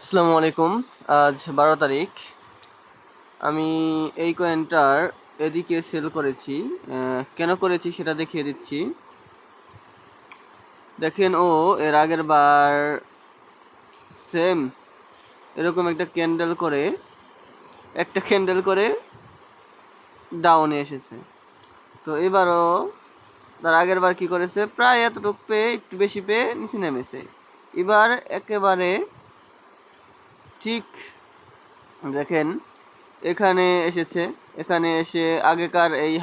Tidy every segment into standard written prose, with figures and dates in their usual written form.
আসসালামু আলাইকুম। আজ 12 তারিখ। আমি এই কয়েনটার এদিকে সেল করেছি। কেন করেছি সেটা দেখিয়ে দিচ্ছি। দেখেন, ও এর আগের বার সেম এরকম একটা ক্যান্ডেল করে ডাউনে এসেছে। তো এবারও তার আগের বার কি করেছে, প্রায় এতটুকু পেয়ে একটু বেশি পেয়ে নিচে নেমেছে। এবার একেবারে ঠিক দেখেন, এখানে এসেছে। এখানে এসে আগেকার এই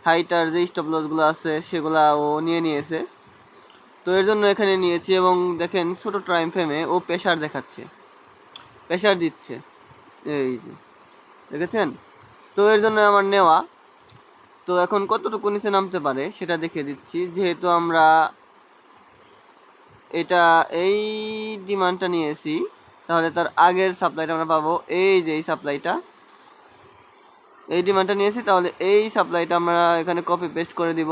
হাইটার যে স্টপ লসগুলো আছে সেগুলা ও নিয়েছে। তো এর জন্য এখানে নিয়েছি এবং দেখেন ছোট টাইম ফ্রেমে ও প্রেশার দিচ্ছে। এই যে দেখেছেন। তো এর জন্য আমার নেওয়া। তো এখন কতটুকু নিচে নামতে পারে সেটা দেখে দিচ্ছি। যেহেতু আমরা এটা এই ডিমান্ডটা নিয়েছি, তাহলে তার আগের সাপ্লাইটা আমরা পাবো। এই যে এই ডিমান্ডটা নিয়েছি, তাহলে এই সাপ্লাইটা আমরা এখানে কপি পেস্ট করে দিব।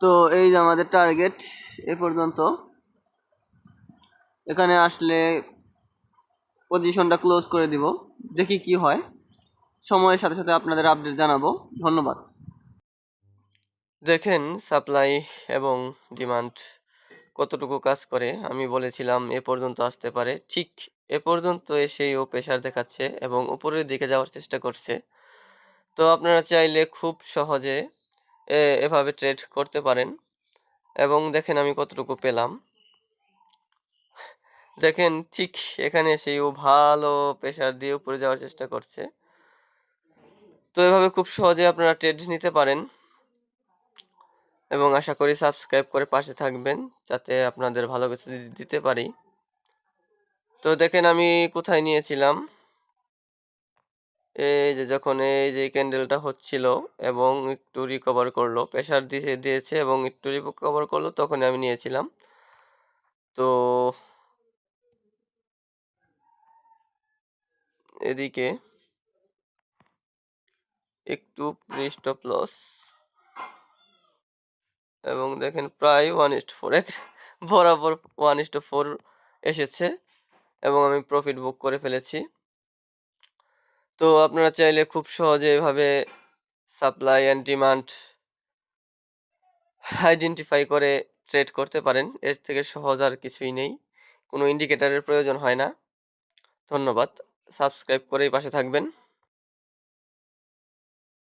তো এই যে আমাদের টার্গেট এ পর্যন্ত। এখানে আসলে পজিশনটা ক্লোজ করে দিব, দেখি কি হয়। সময়ের সাথে সাথে আপনাদের আপডেট জানাবো। ধন্যবাদ। দেখেন সাপ্লাই এবং ডিমান্ড কতটুকু কাজ করে। আমি বলেছিলাম এ পর্যন্ত আসতে পারে, ঠিক এ পর্যন্ত এসেই ও প্রেশার দেখাচ্ছে এবং উপরের দিকে যাওয়ার চেষ্টা করছে। তো আপনারা চাইলে খুব সহজে এভাবে ট্রেড করতে পারেন। এবং দেখেন আমি কতটুকু পেলাম। দেখেন ঠিক এখানে এসেই ও ভালো প্রেশার দিয়ে উপরে যাওয়ার চেষ্টা করছে। তো এভাবে খুব সহজে আপনারা ট্রেড নিতে পারেন এবং আশা করি সাবস্ক্রাইব করে পাশে থাকবেন, যাতে আপনাদের ভালো কিছু দিতে পারি। তো দেখেন আমি কোথায় নিয়েছিলাম। এই যে যখন এই যে ক্যান্ডেলটা হচ্ছিল এবং একটু রিকভার করলো, প্রেশার দিয়েছে এবং একটু রিকভার করলো, তখন আমি নিয়েছিলাম। তো এদিকে একটু স্টপ লস এবং দেখেন প্রায় 1:4 বরাবর 1:4 এসেছে এবং আমি প্রফিট বুক করে ফেলেছি। তো আপনারা চাইলে খুব সহজে এভাবে সাপ্লাই অ্যান্ড ডিমান্ড আইডেন্টিফাই করে ট্রেড করতে পারেন। এর থেকে সহজ আর কিছুই নেই, কোনো ইন্ডিকেটরের প্রয়োজন হয় না। ধন্যবাদ। সাবস্ক্রাইব করেই পাশে থাকবেন।